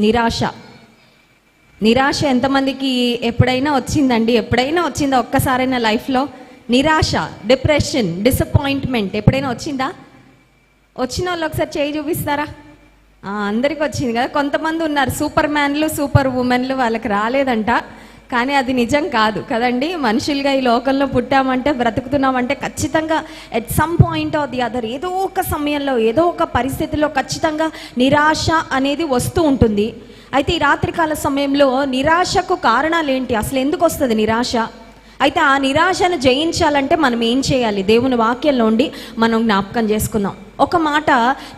నిరాశ. నిరాశ ఎంతమందికి ఎప్పుడైనా వచ్చిందండి? ఎప్పుడైనా వచ్చిందా ఒక్కసారైనా లైఫ్లో? నిరాశ, డిప్రెషన్, డిసప్పాయింట్మెంట్ ఎప్పుడైనా వచ్చిందా? వచ్చిన వాళ్ళు ఒకసారి చేయి చూపిస్తారా? అందరికి వచ్చింది కదా. కొంతమంది ఉన్నారు సూపర్ మ్యాన్లు, సూపర్ ఉమెన్లు, వాళ్ళకి రాలేదంట. కానీ అది నిజం కాదు కదండి. మనుషులుగా ఈ లోకంలో పుట్టామంటే, బ్రతుకుతున్నామంటే ఖచ్చితంగా at some point of the other ఏదో ఒక సమయంలో, ఏదో ఒక పరిస్థితిలో ఖచ్చితంగా నిరాశ అనేది వస్తూ ఉంటుంది. అయితే ఈ రాత్రికాల సమయంలో నిరాశకు కారణాలు ఏంటి? అసలు ఎందుకు వస్తుంది నిరాశ? అయితే ఆ నిరాశను జయించాలంటే మనం ఏం చేయాలి? దేవుని వాక్యంలో ఉండి మనం జ్ఞాపకం చేసుకుందాం. ఒక మాట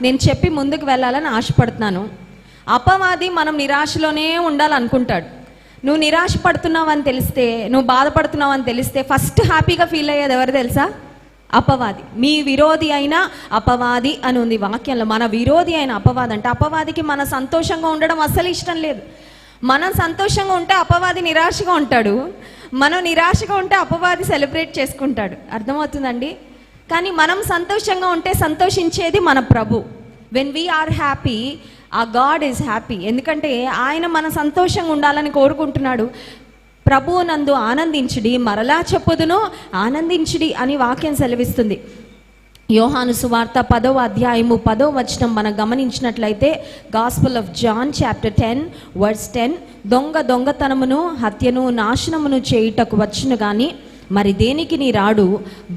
నేను చెప్పి ముందుకు వెళ్ళాలని ఆశపడుతున్నాను. అపవాది మనం నిరాశలోనే ఉండాలనుకుంటాడు. నువ్వు నిరాశ పడుతున్నావు అని తెలిస్తే, నువ్వు బాధపడుతున్నావు అని తెలిస్తే ఫస్ట్ హ్యాపీగా ఫీల్ అయ్యేది ఎవరు తెలుసా? అపవాది. మీ విరోధి అయిన అపవాది అని ఉంది వాక్యంలో. మన విరోధి అయిన అపవాది అంటే అపవాదికి మన సంతోషంగా ఉండడం అస్సలు ఇష్టం లేదు. మనం సంతోషంగా ఉంటే అపవాది నిరాశగా ఉంటాడు, మనం నిరాశగా ఉంటే అపవాది సెలబ్రేట్ చేసుకుంటాడు. అర్థమవుతుందండి? కానీ మనం సంతోషంగా ఉంటే సంతోషించేది మన ప్రభు. వెన్ వీ ఆర్ హ్యాపీ, ఆ గాడ్ ఈజ్ హ్యాపీ. ఎందుకంటే ఆయన మన సంతోషంగా ఉండాలని కోరుకుంటున్నాడు. ప్రభువు నందు ఆనందించుడి, మరలా చెప్పుదును ఆనందించుడి అని వాక్యం సెలవిస్తుంది. యోహాను సువార్త 10వ అధ్యాయము 10వ వచనం మనం గమనించినట్లయితే, gospel of John chapter 10 verse 10, దొంగతనమును హత్యను నాశనమును చేయుటకు వచ్చును గాని మరి దేనికి నీ రాడు,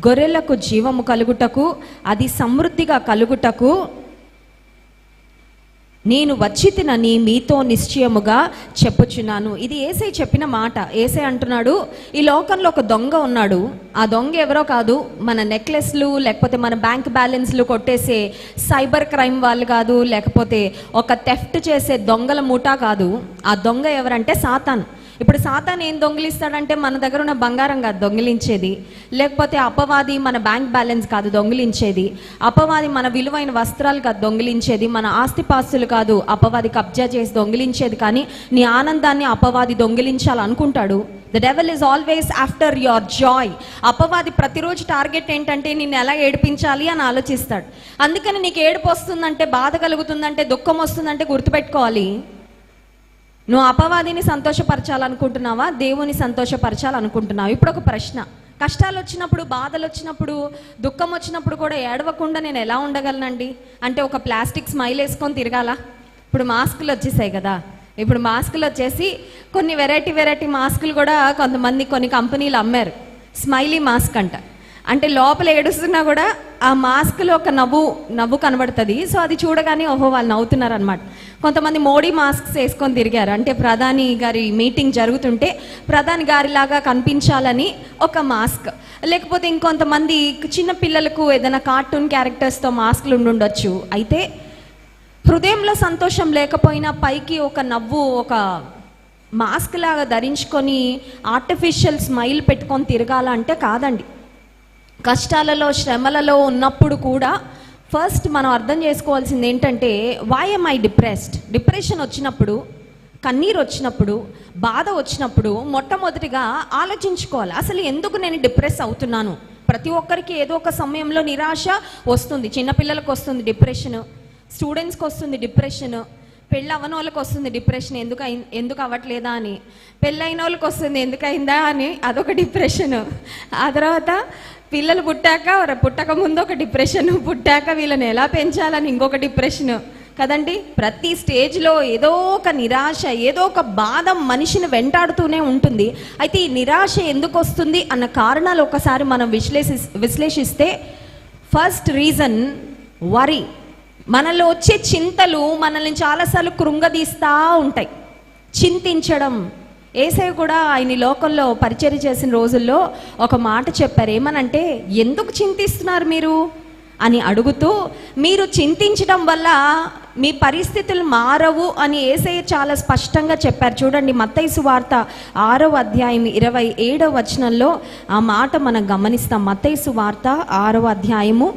గొర్రెలకు జీవము కలుగుటకు, అది సమృద్ధిగా కలుగుటకు నేను వచ్చి తినని మీతో నిశ్చయముగా చెప్పుచున్నాను. ఇది యేసే చెప్పిన మాట. యేసే అంటున్నాడు, ఈ లోకంలో ఒక దొంగ ఉన్నాడు. ఆ దొంగ ఎవరో కాదు, మన నెక్లెస్లు లేకపోతే మన బ్యాంక్ బ్యాలెన్స్లు కొట్టేసే సైబర్ క్రైమ్ వాళ్ళు కాదు, లేకపోతే ఒక థెఫ్ట్ చేసే దొంగల ముఠా కాదు. ఆ దొంగ ఎవరంటే సాతాను. ఇప్పుడు సాతాను ఏం దొంగిలిస్తాడంటే మన దగ్గర ఉన్న బంగారం కాదు దొంగిలించేది, లేకపోతే అపవాది మన బ్యాంక్ బ్యాలెన్స్ కాదు దొంగిలించేది, అపవాది మన విలువైన వస్త్రాలు కాదు దొంగిలించేది, మన ఆస్తిపాస్తులు కాదు అపవాది కబ్జా చేసి దొంగిలించేది. కానీ నీ ఆనందాన్ని అపవాది దొంగిలించాలనుకుంటాడు. The devil is always after your joy. అపవాది ప్రతిరోజు టార్గెట్ ఏంటంటే నిన్ను ఎలా ఏడిపించాలి అని ఆలోచిస్తాడు. అందుకని నీకు ఏడుపు వస్తుందంటే, బాధ కలుగుతుందంటే, దుఃఖం వస్తుందంటే గుర్తుపెట్టుకోవాలి, నువ్వు అపవాదిని సంతోషపరచాలనుకుంటున్నావా, దేవుని సంతోషపరచాలనుకుంటున్నావా? ఇప్పుడు ఒక ప్రశ్న, కష్టాలు వచ్చినప్పుడు, బాధలు వచ్చినప్పుడు, దుఃఖం వచ్చినప్పుడు కూడా ఏడవకుండా నేను ఎలా ఉండగలనండి అంటే ఒక ప్లాస్టిక్ స్మైల్ వేసుకొని తిరగాల? ఇప్పుడు మాస్కులు వచ్చేసాయి కదా. ఇప్పుడు మాస్కులు వచ్చేసి కొన్ని వెరైటీ మాస్కులు కూడా కొన్ని కంపెనీలు అమ్మారు. స్మైలీ మాస్క్ అంట. అంటే లోపల ఏడుస్తున్నా కూడా ఆ మాస్క్లో ఒక నవ్వు కనబడుతుంది. సో అది చూడగానే ఓహో వాళ్ళు నవ్వుతున్నారు అనమాట. కొంతమంది మోడీ మాస్క్స్ వేసుకొని తిరిగారు. అంటే ప్రధాని గారి మీటింగ్ జరుగుతుంటే ప్రధాని గారిలాగా కనిపించాలని ఒక మాస్క్. లేకపోతే ఇంకొంతమంది చిన్న పిల్లలకు ఏదైనా కార్టూన్ క్యారెక్టర్స్తో మాస్క్లు ఉండొచ్చు. అయితే హృదయంలో సంతోషం లేకపోయినా పైకి ఒక నవ్వు, ఒక మాస్క్ లాగా ధరించుకొని ఆర్టిఫిషియల్ స్మైల్ పెట్టుకొని తిరగాలంటే కాదండి. కష్టాలలో, శ్రమలలో ఉన్నప్పుడు కూడా ఫస్ట్ మనం అర్థం చేసుకోవాల్సింది ఏంటంటే, why am I depressed? Depression వచ్చినప్పుడు, కన్నీరు వచ్చినప్పుడు, బాధ వచ్చినప్పుడు మొట్టమొదటిగా ఆలోచించుకోవాలి, అసలు ఎందుకు నేను డిప్రెస్ అవుతున్నాను? ప్రతి ఒక్కరికి ఏదో ఒక సమయంలో నిరాశ వస్తుంది. చిన్నపిల్లలకు వస్తుంది డిప్రెషను, స్టూడెంట్స్కి వస్తుంది డిప్రెషను, పెళ్ళి అవ్వని వాళ్ళకి వస్తుంది డిప్రెషన్, ఎందుకు అవ్వట్లేదా అని, పెళ్ళైన వాళ్ళకి వస్తుంది ఎందుకైందా అని, అదొక డిప్రెషను. ఆ తర్వాత పిల్లలు పుట్టక ముందు ఒక డిప్రెషను, పుట్టాక వీళ్ళని ఎలా పెంచాలని ఇంకొక డిప్రెషను కదండి. ప్రతి స్టేజ్లో ఏదో ఒక నిరాశ, ఏదో ఒక బాధ మనిషిని వెంటాడుతూనే ఉంటుంది. అయితే ఈ నిరాశ ఎందుకు వస్తుంది అన్న కారణాలు ఒకసారి మనం విశ్లేషిస్తే, ఫస్ట్ రీజన్ వరీ. మనలో వచ్చే చింతలు మనల్ని చాలాసార్లు కృంగదీస్తూ ఉంటాయి. చింతించడం. యేసయ్య కూడా ఆయన లోకంలో పరిచర్య చేసిన రోజుల్లో ఒక మాట చెప్పారు. ఏమనంటే, ఎందుకు చింతిస్తున్నారు మీరు అని అడుగుతూ, మీరు చింతించడం వల్ల మీ పరిస్థితులు మారవు అని యేసయ్య చాలా స్పష్టంగా చెప్పారు. చూడండి, మత్తయి సువార్త 6వ అధ్యాయం 27వ వచనంలో ఆ మాట మనం గమనిస్తాం. మత్తయి సువార్త 6వ అధ్యాయము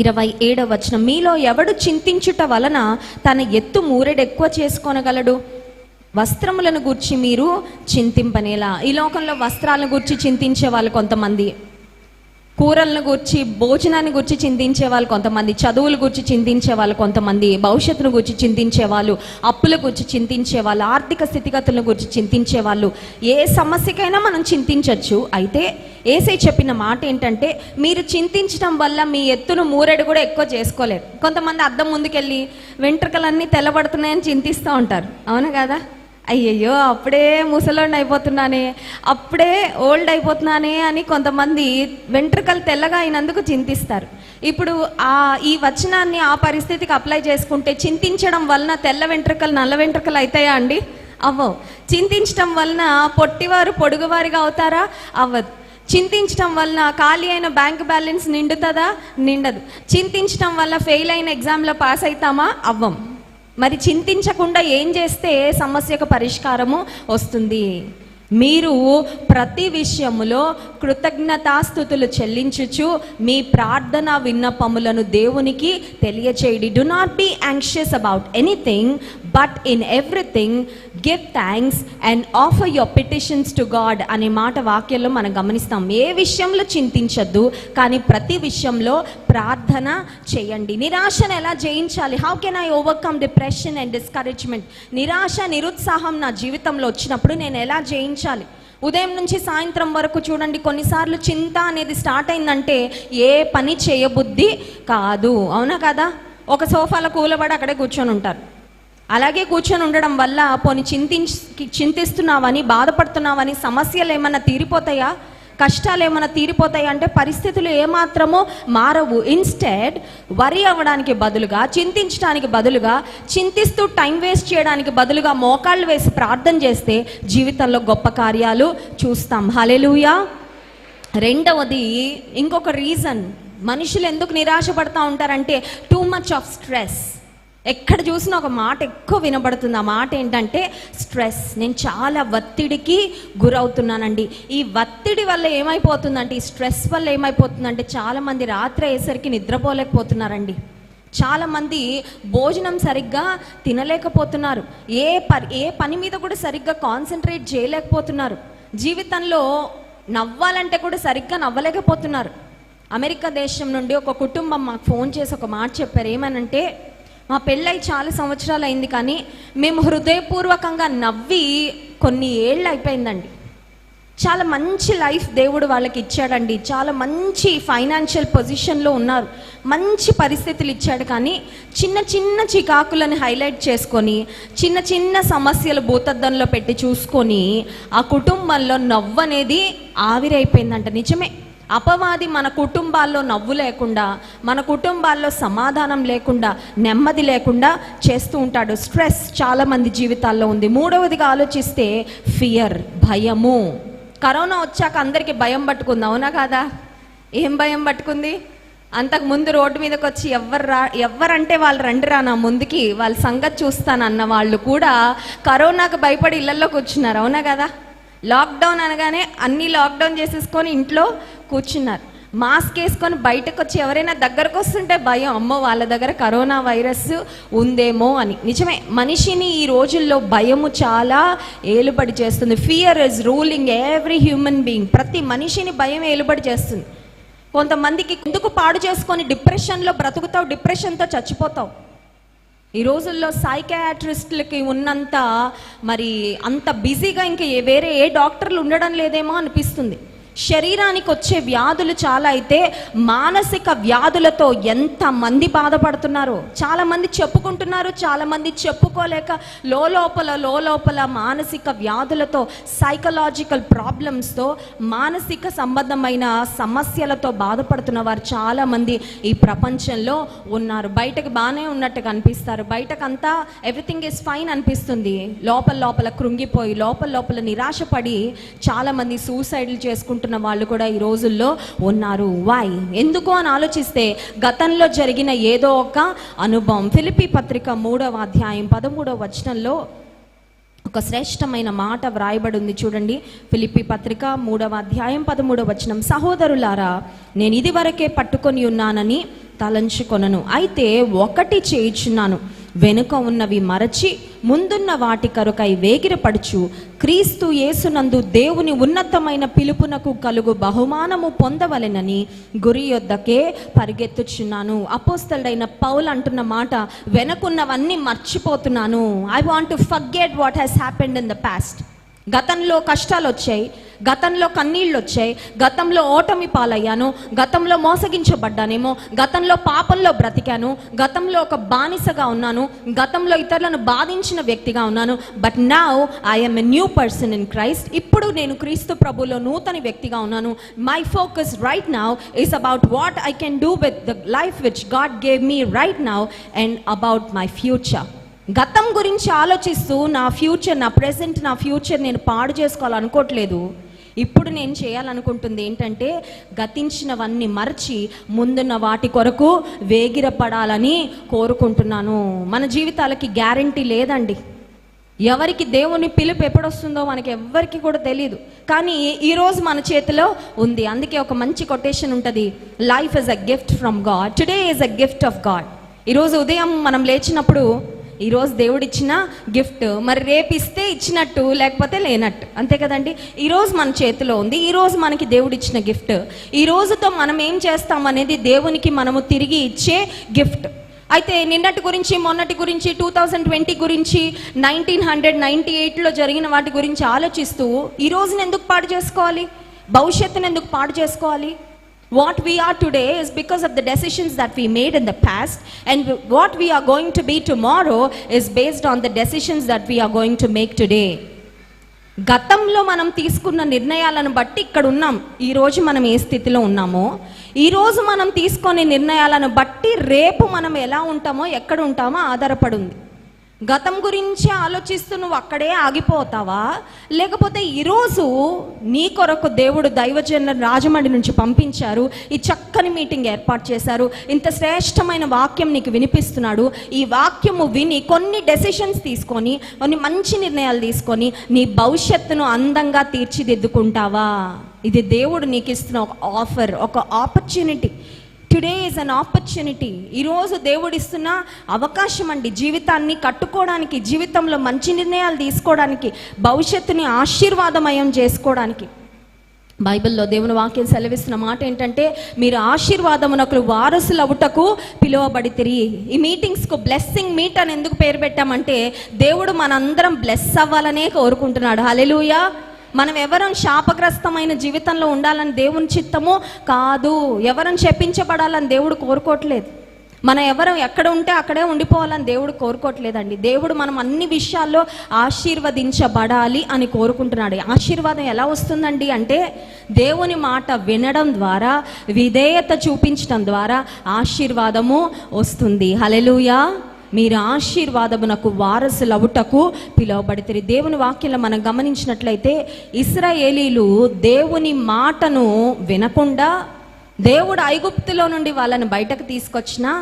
27వ వచనం, మీలో ఎవడు చింతించుట వలన తన ఎత్తు మూరెడు ఎక్కువ చేసుకోనగలడు? వస్త్రములను గూర్చి మీరు చింతింపనేలా. ఈ లోకంలో వస్త్రాలను గూర్చి చింతించే వాళ్ళు కొంతమంది, కూరలను గురించి, భోజనాన్ని గురించి చింతించే వాళ్ళు కొంతమంది, చదువుల గురించి చింతించే వాళ్ళు కొంతమంది, భవిష్యత్తును గురించి చింతించే వాళ్ళు, అప్పుల గురించి చింతించే వాళ్ళు, ఆర్థిక స్థితిగతులను గురించి చింతించే వాళ్ళు. ఏ సమస్యకైనా మనం చింతించవచ్చు. అయితే యేసయ్య చెప్పిన మాట ఏంటంటే, మీరు చింతించడం వల్ల మీ ఎత్తును మూరెడు కూడా ఎక్కువ చేసుకోలేరు. కొంతమంది అద్దం ముందుకెళ్ళి వెంట్రుకలన్నీ తెల్లబడుతున్నాయని చింతిస్తూ ఉంటారు, అవును కదా? అయ్యయ్యో అప్పుడే ముసలోడిని అయిపోతున్నానే, అప్పుడే ఓల్డ్ అయిపోతున్నానే అని కొంతమంది వెంట్రుకలు తెల్లగా అయినందుకు చింతిస్తారు. ఇప్పుడు ఈ వచనాన్ని ఆ పరిస్థితికి అప్లై చేసుకుంటే, చింతించడం వలన తెల్ల వెంట్రుకలు నల్ల వెంట్రుకలు అవుతాయా అండి? అవ్వవు. చింతించడం వలన పొట్టివారు పొడుగువారిగా అవుతారా? అవ్వదు. చింతించడం వలన ఖాళీ అయిన బ్యాంక్ బ్యాలెన్స్ నిండుతుందా? నిండదు. చింతించడం వల్ల ఫెయిల్ అయిన ఎగ్జామ్లో పాస్ అవుతామా? అవ్వం. మరి చింతించకుండా ఏం చేస్తే సమస్యకు పరిష్కారము వస్తుంది? మీరు ప్రతి విషయములో కృతజ్ఞతాస్తుతులు చెల్లించుచు మీ ప్రార్థన విన్నపములను దేవునికి తెలియచేయండి. Do not be anxious about anything, but in everything give thanks and offer your petitions to God అనే మాట వాక్యంలో మనం గమనిస్తాం. ఏ విషయంలో చింతించద్దు, కానీ ప్రతి విషయంలో ప్రార్థన చేయండి. నిరాశను ఎలా జయించాలి? How can I overcome depression and discouragement? నిరాశ, నిరుత్సాహం నా జీవితంలో వచ్చినప్పుడు నేను ఎలా జయించాలి? ఉదయం నుంచి సాయంత్రం వరకు చూడండి, కొన్నిసార్లు చింత అనేది స్టార్ట్ అయిందంటే ఏ పని చేయబుద్ధి కాదు, అవునా కదా? ఒక సోఫాలో కూలబడి అక్కడే కూర్చొని ఉంటారు. అలాగే కూర్చొని ఉండడం వల్ల పోనీ చింతిస్తున్నావని, బాధపడుతున్నావని సమస్యలు ఏమన్నా తీరిపోతాయా? కష్టాలు ఏమైనా తీరిపోతాయి అంటే పరిస్థితులు ఏమాత్రమో మారవు. ఇన్స్టెడ్ వరి అవ్వడానికి బదులుగా, చింతించడానికి బదులుగా, చింతిస్తూ టైం వేస్ట్ చేయడానికి బదులుగా మోకాళ్ళు వేసి ప్రార్థన చేస్తే జీవితంలో గొప్ప కార్యాలు చూస్తాం. హల్లెలూయా. రెండవది, ఇంకొక రీజన్ మనుషులు ఎందుకు నిరాశ పడుతూ ఉంటారంటే టూ మచ్ ఆఫ్ స్ట్రెస్. ఎక్కడ చూసినా ఒక మాట ఎక్కువ వినబడుతుంది. ఆ మాట ఏంటంటే స్ట్రెస్. నేను చాలా ఒత్తిడికి గురవుతున్నానండి. ఈ ఒత్తిడి వల్ల ఏమైపోతుందంటే, ఈ స్ట్రెస్ వల్ల ఏమైపోతుందంటే చాలామంది రాత్రి అయ్యేసరికి నిద్రపోలేకపోతున్నారండి. చాలామంది భోజనం సరిగ్గా తినలేకపోతున్నారు. ఏ పని మీద కూడా సరిగ్గా కాన్సన్ట్రేట్ చేయలేకపోతున్నారు. జీవితంలో నవ్వాలంటే కూడా సరిగ్గా నవ్వలేకపోతున్నారు. అమెరికా దేశం నుండి ఒక కుటుంబం మాకు ఫోన్ చేసి ఒక మాట చెప్పారు. ఏమనంటే, మా పెళ్ళై చాలా సంవత్సరాలు అయింది, కానీ మేము హృదయపూర్వకంగా నవ్వి కొన్ని ఏళ్ళు అయిపోయిందండి. చాలా మంచి లైఫ్ దేవుడు వాళ్ళకి ఇచ్చాడండి. చాలా మంచి ఫైనాన్షియల్ పొజిషన్లో ఉన్నారు, మంచి పరిస్థితులు ఇచ్చాడు. కానీ చిన్న చిన్న చికాకులను హైలైట్ చేసుకొని, చిన్న చిన్న సమస్యలు భూతద్దంలో పెట్టి చూసుకొని ఆ కుటుంబంలో నవ్వు అనేది ఆవిరైపోయిందంట. నిజమే, అపవాది మన కుటుంబాల్లో నవ్వు లేకుండా, మన కుటుంబాల్లో సమాధానం లేకుండా, నెమ్మది లేకుండా చేస్తూ ఉంటాడు. స్ట్రెస్ చాలామంది జీవితాల్లో ఉంది. మూడవదిగా ఆలోచిస్తే ఫియర్, భయము. కరోనా వచ్చాక అందరికీ భయం పట్టుకుంది, అవునా కాదా? ఏం భయం పట్టుకుంది? అంతకుముందు రోడ్డు మీదకి వచ్చి ఎవరంటే వాళ్ళు రండిరా నా ముందుకి, వాళ్ళ సంగతి చూస్తానన్న వాళ్ళు కూడా కరోనాకు భయపడి ఇళ్లలో కూర్చున్నారు, అవునా కదా? లాక్డౌన్ అనగానే అన్నీ లాక్డౌన్ చేసేసుకొని ఇంట్లో కూర్చున్నారు. మాస్క్ వేసుకొని బయటకు వచ్చి ఎవరైనా దగ్గరకు వస్తుంటే భయం, అమ్మో వాళ్ళ దగ్గర కరోనా వైరస్ ఉందేమో అని. నిజమే, మనిషిని ఈ రోజుల్లో భయము చాలా ఏలుబడి చేస్తుంది. Fear is ruling every human being. ప్రతి మనిషిని భయం ఏలుబడి చేస్తుంది. కొంతమందికి ఎందుకు పాడు చేసుకొని డిప్రెషన్లో బ్రతుకుతావు, డిప్రెషన్తో చచ్చిపోతావు. ఈ రోజుల్లో సైకియాట్రిస్టులకి ఉన్నంత మరి అంత బిజీగా ఇంకా వేరే ఏ డాక్టర్లు ఉండడం లేదేమో అనిపిస్తుంది. శరీరానికి వచ్చే వ్యాధులు చాలా అయితే మానసిక వ్యాధులతో ఎంతమంది బాధపడుతున్నారో చాలామంది చెప్పుకుంటున్నారు. చాలామంది చెప్పుకోలేక లోలోపల మానసిక వ్యాధులతో, సైకలాజికల్ ప్రాబ్లమ్స్తో, మానసిక సంబంధమైన సమస్యలతో బాధపడుతున్న వారు చాలామంది ఈ ప్రపంచంలో ఉన్నారు. బయటకు బాగానే ఉన్నట్టుగా అనిపిస్తారు, బయటకంతా ఎవ్రీథింగ్ ఈజ్ ఫైన్ అనిపిస్తుంది. లోపల కృంగిపోయి లోపల నిరాశపడి చాలామంది సూసైడ్లు చేసుకుంటున్నారు వాళ్ళు కూడా ఈ రోజుల్లో ఉన్నారు. వై, ఎందుకు అని ఆలోచిస్తే గతంలో జరిగిన ఏదో ఒక అనుభవం. ఫిలిప్పీ పత్రిక 3వ అధ్యాయం 13వ వచనంలో ఒక శ్రేష్టమైన మాట వ్రాయబడి ఉంది చూడండి. ఫిలిప్పీ పత్రిక 3వ అధ్యాయం 13వ వచనం, సహోదరులారా, నేను ఇది వరకే పట్టుకొని ఉన్నానని తలంచుకొనను, అయితే ఒకటి చేయుచున్నాను, వెనుక ఉన్నవి మరచి ముందున్న వాటి కొరకై వేగిరపడుచు క్రీస్తు యేసునందు దేవుని ఉన్నతమైన పిలుపునకు కలుగు బహుమానము పొందవలెనని గురి యొద్దకే పరిగెత్తుచున్నాను. అపోస్తలుడైన పౌలు అంటున్న మాట, వెనకున్నవన్నీ మర్చిపోతున్నాను. I want to forget what has happened in the past. గతంలో కష్టాలు వచ్చాయి, గతంలో కన్నీళ్ళు వచ్చాయి, గతంలో ఓటమి పాలయ్యాను, గతంలో మోసగించబడ్డానేమో, గతంలో పాపంలో బ్రతికాను, గతంలో ఒక బానిసగా ఉన్నాను, గతంలో ఇతరులను బాధించిన వ్యక్తిగా ఉన్నాను. But now I'm a new person in Christ. ఇప్పుడు నేను క్రీస్తు ప్రభులో నూతన వ్యక్తిగా ఉన్నాను. My focus right now is about what I can do with the life which God gave me right now and about my future. గతం గురించి ఆలోచిస్తూ నా ఫ్యూచర్, నా ప్రెసెంట్, నా ఫ్యూచర్ నేను పాడు చేసుకోవాలనుకోవట్లేదు. ఇప్పుడు నేను చేయాలనుకుంటుంది ఏంటంటే గతించినవన్నీ మరచి ముందున్న వాటి కొరకు వేగిరపడాలని కోరుకుంటున్నాను. మన జీవితాలకి గ్యారంటీ లేదండి. ఎవరికి దేవుని పిలుపు ఎప్పుడొస్తుందో మనకి ఎవ్వరికి కూడా తెలియదు. కానీ ఈరోజు మన చేతిలో ఉంది. అందుకే ఒక మంచి కొటేషన్ ఉంటుంది, life is a gift from God, today is a gift of God. ఈరోజు ఉదయం మనం లేచినప్పుడు ఈరోజు దేవుడు ఇచ్చిన గిఫ్ట్, మరి రేపు ఇస్తే ఇచ్చినట్టు లేకపోతే లేనట్టు, అంతే కదండి. ఈరోజు మన చేతిలో ఉంది, ఈరోజు మనకి దేవుడు ఇచ్చిన గిఫ్ట్. ఈ రోజుతో మనం ఏం చేస్తామనేది దేవునికి మనము తిరిగి ఇచ్చే గిఫ్ట్. అయితే నిన్నటి గురించి, మొన్నటి గురించి, 2020 గురించి, 1998లో జరిగిన వాటి గురించి ఆలోచిస్తూ ఈ రోజుని ఎందుకు పాడు చేసుకోవాలి? భవిష్యత్తుని ఎందుకు పాడు చేసుకోవాలి? What we are today is because of the decisions that we made in the past, and what we are going to be tomorrow is based on the decisions that we are going to make today. గతంలో మనం తీసుకున్న నిర్ణయాలను బట్టి ఇక్కడ ఉన్నాం. ఈరోజు మనం ఏ స్థితిలో ఉన్నామో, ఈరోజు మనం తీసుకునే నిర్ణయాలను బట్టి రేపు మనం ఎలా ఉంటామో, ఎక్కడ ఉంటామో ఆధారపడి ఉంది. గతం గురించి ఆలోచిస్తూ నువ్వు అక్కడే ఆగిపోతావా, లేకపోతే ఈరోజు నీ కొరకు దేవుడు దైవజనుల రాజమండ్రి నుంచి పంపించారు, ఈ చక్కని మీటింగ్ ఏర్పాటు చేశారు, ఇంత శ్రేష్టమైన వాక్యం నీకు వినిపిస్తున్నాడు, ఈ వాక్యము విని కొన్ని డెసిషన్స్ తీసుకొని, కొన్ని మంచి నిర్ణయాలు తీసుకొని నీ భవిష్యత్తును అందంగా తీర్చిదిద్దుకుంటావా? ఇది దేవుడు నీకు ఇస్తున్న ఒక ఆఫర్, ఒక opportunity. Today is an opportunity. ఈరోజు దేవుడు ఇస్తున్న అవకాశం అండి, జీవితాన్ని కట్టుకోవడానికి, జీవితంలో మంచి నిర్ణయాలు తీసుకోవడానికి, భవిష్యత్తుని ఆశీర్వాదమయం చేసుకోవడానికి. బైబిల్లో దేవుని వాక్యం సెలవిస్తున్న మాట ఏంటంటే, మీరు ఆశీర్వాదమునకు వారసులు అవుటకు పిలువబడితిరి. ఈ మీటింగ్స్కు బ్లెస్సింగ్ మీట్ అని ఎందుకు పేరు పెట్టామంటే, దేవుడు మనందరం బ్లెస్ అవ్వాలనే కోరుకుంటున్నాడు. హల్లెలూయా. మనం ఎవరం శాపగ్రస్తమైన జీవితంలో ఉండాలని దేవుని చిత్తము కాదు. ఎవరం శపించబడాలని దేవుడు కోరుకోవట్లేదు. మనం ఎవరం ఎక్కడ ఉంటే అక్కడే ఉండిపోవాలని దేవుడు కోరుకోవట్లేదండి. దేవుడు మనం అన్ని విషయాల్లో ఆశీర్వదించబడాలి అని కోరుకుంటున్నాడు. ఆశీర్వాదం ఎలా వస్తుందండి అంటే, దేవుని మాట వినడం ద్వారా, విధేయత చూపించడం ద్వారా ఆశీర్వాదము వస్తుంది. హల్లెలూయా. మీరు ఆశీర్వాదమునకు వారసులవుటకు పిలువబడితే. దేవుని వాక్యంలో మనం గమనించినట్లయితే, ఇశ్రాయేలీలు దేవుని మాటను వినకుండా, దేవుడు ఐగుప్తులో నుండి వాళ్ళని బయటకు తీసుకొచ్చినా,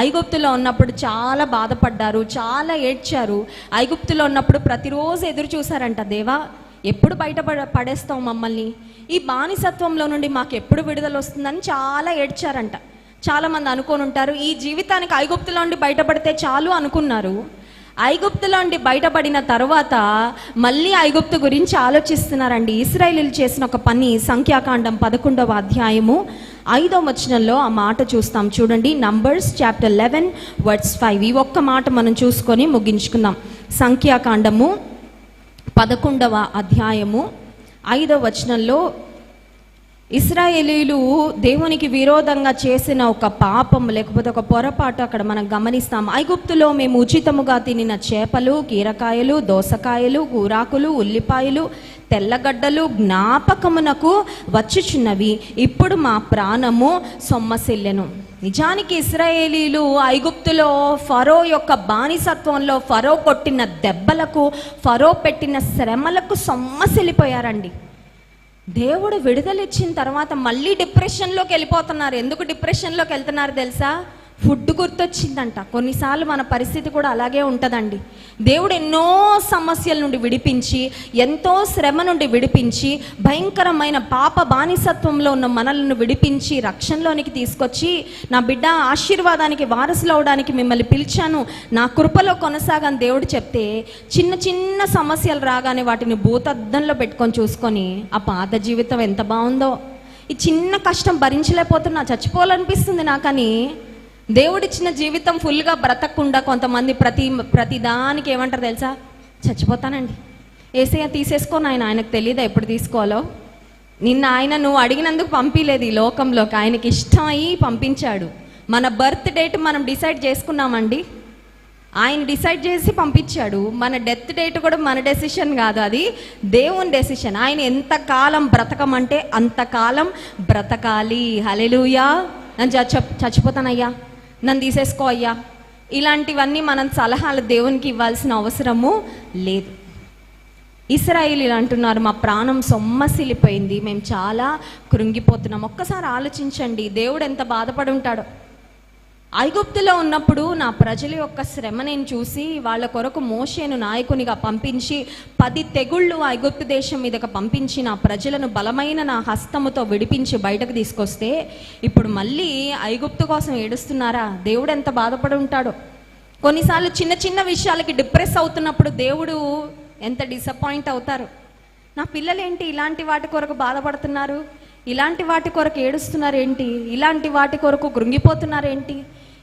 ఐగుప్తులో ఉన్నప్పుడు చాలా బాధపడ్డారు, చాలా ఏడ్చారు. ఐగుప్తులో ఉన్నప్పుడు ప్రతిరోజు ఎదురు చూశారంట, దేవా ఎప్పుడు బయట పడేస్తాం మమ్మల్ని, ఈ బానిసత్వంలో నుండి మాకు ఎప్పుడు విడుదల వస్తుందని చాలా ఏడ్చారంట. చాలామంది అనుకొని ఉంటారు, ఈ జీవితానికి ఐగుప్తులో నుండి బయటపడితే చాలు అనుకున్నారు. ఐగుప్తులో నుండి బయటపడిన తర్వాత మళ్ళీ ఐగుప్తు గురించి ఆలోచిస్తున్నారండి. ఇశ్రాయేలీయులు చేసిన ఒక పని, సంఖ్యాకాండం 11వ అధ్యాయము 5వ వచనంలో ఆ మాట చూస్తాం. చూడండి, నంబర్స్ చాప్టర్ 11 వర్స్ 5. ఈ ఒక్క మాట మనం చూసుకొని ముగించుకుందాం. సంఖ్యాకాండము 11వ అధ్యాయము 5వ వచనంలో, ఇశ్రాయేలీయులు దేవునికి విరోధంగా చేసిన ఒక పాపం లేకపోతే ఒక పొరపాటు అక్కడ మనం గమనిస్తాం. ఐగుప్తులో మేము ఉచితముగా తినిన చేపలు, కీరకాయలు, దోసకాయలు, కూరాకులు, ఉల్లిపాయలు, తెల్లగడ్డలు జ్ఞాపకమునకు వచ్చుచున్నవి. ఇప్పుడు మా ప్రాణము సొమ్మసిల్లెను. నిజానికి ఇశ్రాయేలీయులు ఐగుప్తులో ఫరో యొక్క బానిసత్వంలో, ఫరో కొట్టిన దెబ్బలకు, ఫరో పెట్టిన శ్రమలకు సొమ్మసిల్లిపోయారండి. దేవుడు విడుదల ఇచ్చిన తర్వాత మళ్ళీ డిప్రెషన్లోకి వెళ్ళిపోతున్నారు. ఎందుకు డిప్రెషన్లోకి వెళ్తున్నారు తెలుసా? ఫుడ్ గుర్తొచ్చిందంట. కొన్నిసార్లు మన పరిస్థితి కూడా అలాగే ఉంటుందండి. దేవుడు ఎన్నో సమస్యల నుండి విడిపించి, ఎంతో శ్రమ నుండి విడిపించి, భయంకరమైన పాప బానిసత్వంలో ఉన్న మనల్ని విడిపించి రక్షణలోనికి తీసుకొచ్చి, నా బిడ్డ ఆశీర్వాదానికి వారసులు అవడానికి మిమ్మల్ని పిలిచాను, నా కృపలో కొనసాగని దేవుడు చెప్తే, చిన్న చిన్న సమస్యలు రాగానే వాటిని భూతద్దంలో పెట్టుకొని చూసుకొని ఆ పాత జీవితం ఎంత బాగుందో, ఈ చిన్న కష్టం భరించలేకపోతున్నా, చచ్చిపోవాలనిపిస్తుంది నాకని దేవుడిచ్చిన జీవితం ఫుల్గా బ్రతకకుండా కొంతమంది ప్రతి దానికి ఏమంటారు తెలుసా, చచ్చిపోతానండి, ఏసయ్య తీసేసుకోను, ఆయనకు తెలియదా ఎప్పుడు తీసుకోవాలో. నిన్న ఆయన నువ్వు అడిగినందుకు పంపించలేదు ఈ లోకంలోకి, ఆయనకి ఇష్టం అయ్యి పంపించాడు. మన బర్త్ డేట్ మనం డిసైడ్ చేసుకున్నామండి, ఆయన డిసైడ్ చేసి పంపించాడు. మన డెత్ డేట్ కూడా మన డెసిషన్ కాదు, అది దేవుని డెసిషన్. ఆయన ఎంతకాలం బ్రతకమంటే అంతకాలం బ్రతకాలి. హల్లెలూయా. నన్ను చచ్చిపోతానయ్యా, నన్ను తీసేసుకో అయ్యా, ఇలాంటివన్నీ మనం సలహాలు దేవునికి ఇవ్వాల్సిన అవసరము లేదు. ఇశ్రాయేలీయులు అంటున్నారు, మా ప్రాణం సొమ్మసిల్లిపోయింది, మేము చాలా కృంగిపోతున్నాం. ఒక్కసారి ఆలోచించండి, దేవుడు ఎంత బాధపడి ఉంటాడో. ఐగుప్తులో ఉన్నప్పుడు నా ప్రజల యొక్క శ్రమ నేను చూసి వాళ్ళ కొరకు మోషేను నాయకునిగా పంపించి 10 తెగుళ్ళు ఐగుప్తు దేశం మీదకి పంపించి నా ప్రజలను బలమైన నా హస్తముతో విడిపించి బయటకు తీసుకొస్తే ఇప్పుడు మళ్ళీ ఐగుప్తు కోసం ఏడుస్తున్నారా? దేవుడు ఎంత బాధపడి ఉంటాడో. కొన్నిసార్లు చిన్న చిన్న విషయాలకి డిప్రెస్ అవుతున్నప్పుడు దేవుడు ఎంత డిసప్పాయింట్ అవుతారు. నా పిల్లలేంటి ఇలాంటి వాటి కొరకు బాధపడుతున్నారు, ఇలాంటి వాటి కొరకు ఏడుస్తున్నారు ఏంటి, ఇలాంటి వాటి కొరకు కృంగిపోతున్నారేంటి.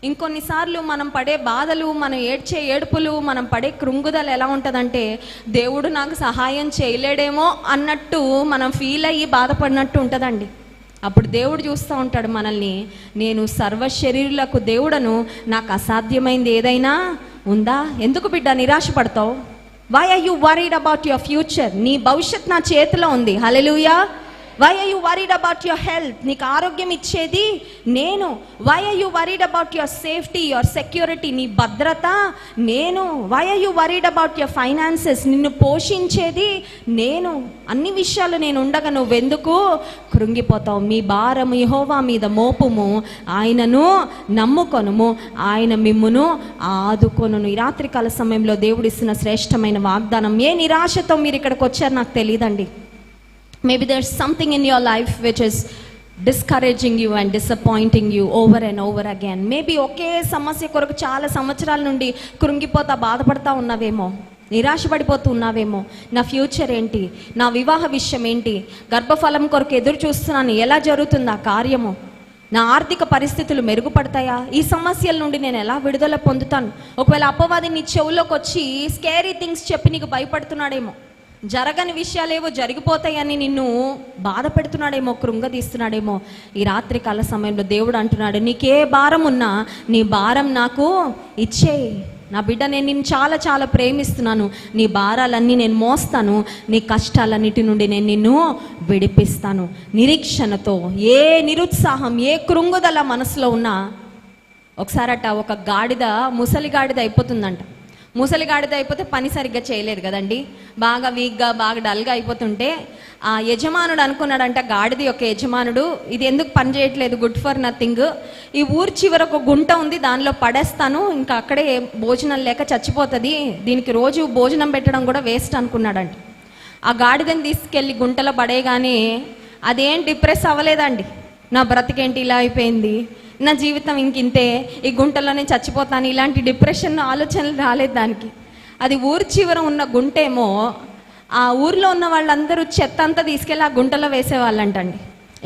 ఇంకొన్నిసార్లు మనం పడే బాధలు, మనం ఏడ్చే ఏడుపులు, మనం పడే కృంగుదలు ఎలా ఉంటుందంటే, దేవుడు నాకు సహాయం చేయలేడేమో అన్నట్టు మనం ఫీల్ అయ్యి బాధపడినట్టు ఉంటుందండి. అప్పుడు దేవుడు చూస్తూ ఉంటాడు మనల్ని, నేను సర్వశరీరులకు దేవుడను, నాకు అసాధ్యమైంది ఏదైనా ఉందా? ఎందుకు బిడ్డ నిరాశపడతావు? Why are you worried about your future? నీ భవిష్యత్ నా చేతిలో ఉంది. Hallelujah. Why are you worried about your health? నీకు ఆరోగ్యం ఇచ్చేది నేను. Why are you worried about your safety, your security, నీ భద్రత నేను. Why are you worried about your finances? నిన్ను పోషించేది నేను. అన్ని విషయాలు నేను ఉండగా నువ్వెందుకు కృంగిపోతావు? మీ భారం యెహోవా మీద మోపుము, ఆయనను నమ్ముకొనుము, ఆయన మిమ్మును ఆదుకొనును. ఈ రాత్రికాల సమయంలో దేవుడిస్తున్న శ్రేష్టమైన వాగ్దానం. ఏ నిరాశతో మీరు ఇక్కడికి వచ్చారు నాకు తెలియదండి. Maybe there's something in your life which is discouraging you and disappointing you over and over again. Maybe ఒకే సమస్య కొరకు చాలా సంవత్సరాల నుండి కృంగిపోతా బాధపడతా ఉన్నావేమో, నిరాశపడిపోతూ ఉన్నావేమో. నా ఫ్యూచర్ ఏంటి, నా వివాహ విషయం ఏంటి, గర్భఫలం కొరకు ఎదురు చూస్తున్నాను, ఎలా జరుగుతుంది ఆ కార్యము, నా ఆర్థిక పరిస్థితులు మెరుగుపడతాయా, ఈ సమస్యల నుండి నేను ఎలా విడుదల పొందుతాను. ఒకవేళ అపవాది నీ చెవులోకి వచ్చి స్కేరీ థింగ్స్ చెప్పి నీకు భయపడుతున్నాడేమో, జరగని విషయాలేవో జరిగిపోతాయని నిన్ను బాధ పెడుతున్నాడేమో, కృంగదీస్తున్నాడేమో. ఈ రాత్రికాల సమయంలో దేవుడు అంటున్నాడు, నీకే భారం ఉన్నా నీ భారం నాకు ఇచ్చేయి. నా బిడ్డ, నేను నిన్ను చాలా చాలా ప్రేమిస్తున్నాను, నీ భారాలన్నీ నేను మోస్తాను, నీ కష్టాలన్నిటి నుండి నేను నిన్ను విడిపిస్తాను. నిరీక్షణతో, ఏ నిరుత్సాహం, ఏ కృంగుదల మనసులో ఉన్నా, ఒకసారట ఒక గాడిద ముసలి గాడిద అయిపోతుందంట. ముసలి గాడిద అయిపోతే పని సరిగ్గా చేయలేదు కదండి, బాగా వీక్గా బాగా డల్గా అయిపోతుంటే ఆ యజమానుడు అనుకున్నాడంట, గాడిది యొక్క యజమానుడు, ఇది ఎందుకు పని చేయట్లేదు, గుడ్ ఫర్ నథింగ్, ఈ ఊరి చివర ఒక గుంట ఉంది, దానిలో పడేస్తాను, ఇంకా అక్కడే భోజనం లేక చచ్చిపోతుంది, దీనికి రోజు భోజనం పెట్టడం కూడా వేస్ట్ అనుకున్నాడంట. ఆ గాడిదని తీసుకెళ్ళి గుంటలో పడేయగానే అదేం డిప్రెస్ అవ్వలేదండి, నా బ్రతికేంటి ఇలా అయిపోయింది, నా జీవితం ఇంకింతే, ఈ గుంటలోనే చచ్చిపోతాను, ఇలాంటి డిప్రెషన్ ఆలోచనలు రాలేదు దానికి. అది ఊరి చివర ఉన్న గుంటేమో, ఆ ఊర్లో ఉన్న వాళ్ళందరూ చెత్త అంతా తీసుకెళ్ళి ఆ గుంటలో వేసేవాళ్ళంటండి.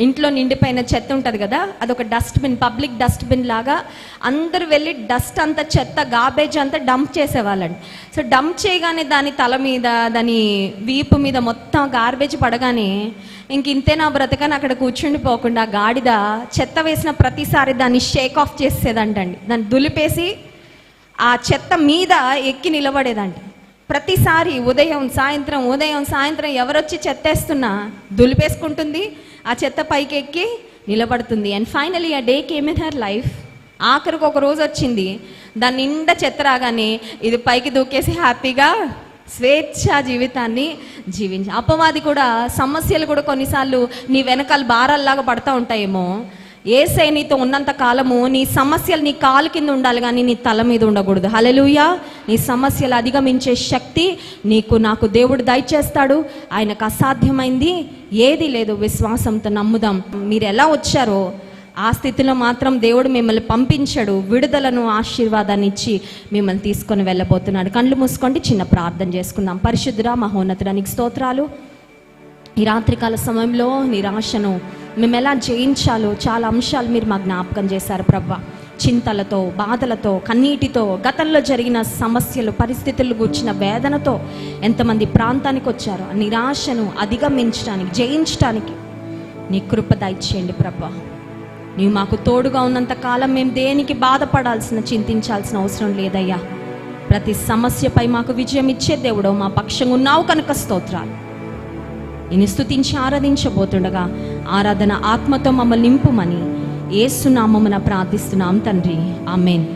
ఇంట్లో నిండిపోయిన చెత్త ఉంటుంది కదా, అదొక డస్ట్బిన్, పబ్లిక్ డస్ట్బిన్ లాగా అందరూ వెళ్ళి డస్ట్ అంతా, చెత్త, గార్బేజ్ అంతా డంప్ చేసేవాళ్ళండి. సో డంప్ చేయగానే దాని తల మీద, దాని వీపు మీద మొత్తం గార్బేజ్ పడగానే ఇంతే నా బ్రతకని అక్కడ కూర్చుండిపోకుండా గాడిద చెత్త వేసిన ప్రతిసారి దాన్ని షేక్ ఆఫ్ చేసేదంటండి, దాన్ని దులిపేసి ఆ చెత్త మీద ఎక్కి నిలబడేదంట. ప్రతిసారి ఉదయం సాయంత్రం ఎవరొచ్చి చెత్తేస్తున్నా దులిపేసుకుంటుంది, ఆ చెత్త పైకి ఎక్కి నిలబడుతుంది. అండ్ ఫైనలీ ఆ day came in her life. ఆఖరికి ఒక రోజు వచ్చింది, దాని నిండా చెత్త రాగానే ఇది పైకి దూకేసి హ్యాపీగా స్వేచ్ఛా జీవితాన్ని జీవించి. అపవాది కూడా, సమస్యలు కూడా కొన్నిసార్లు నీ వెనకాల భారాల్లాగా పడతా ఉంటాయేమో, యేసే నీతో ఉన్నంత కాలము నీ సమస్యలు నీ కాలు కింద ఉండాలి కానీ నీ తల మీద ఉండకూడదు. హల్లెలూయా. నీ సమస్యలు అధిగమించే శక్తి నీకు నాకు దేవుడు దయచేస్తాడు. ఆయనకు అసాధ్యమైంది ఏది లేదు. విశ్వాసంతో నమ్ముదాం. మీరు ఎలా వచ్చారో ఆ స్థితిలో మాత్రం దేవుడు మిమ్మల్ని పంపించాడు. విడుదలను ఆశీర్వాదాన్ని ఇచ్చి మిమ్మల్ని తీసుకొని వెళ్ళబోతున్నాడు. కళ్ళు మూసుకోండి, చిన్న ప్రార్థన చేసుకుందాం. పరిశుద్ధుడా మహోన్నతుడా నీకు స్తోత్రాలు. ఈ రాత్రికాల సమయంలో నిరాశను మేము ఎలా జయించాలో చాలా అంశాలు మీరు మా జ్ఞాపకం చేశారు ప్రభువా. చింతలతో, బాధలతో, కన్నీటితో, గతంలో జరిగిన సమస్యలు, పరిస్థితులు కూర్చిన వేదనతో ఎంతమంది ప్రాంతానికి వచ్చారో ఆ నిరాశను అధిగమించడానికి, జయించడానికి నీ కృప దయచేయండి ప్రభువా. నీవు మాకు తోడుగా ఉన్నంత కాలం మేము దేనికి బాధపడాల్సిన, చింతించాల్సిన అవసరం లేదయ్యా. ప్రతి సమస్యపై మాకు విజయం ఇచ్చే దేవుడు మా పక్షంగా ఉన్నావు కనుక స్తోత్రాలు. నేను స్తుతించి ఆరాధించబోతుండగా ఆరాధన ఆత్మతో మమ్మల్ని నింపుమని యేసు నామమున ప్రార్థిస్తున్నాం తండ్రి. ఆమేన్.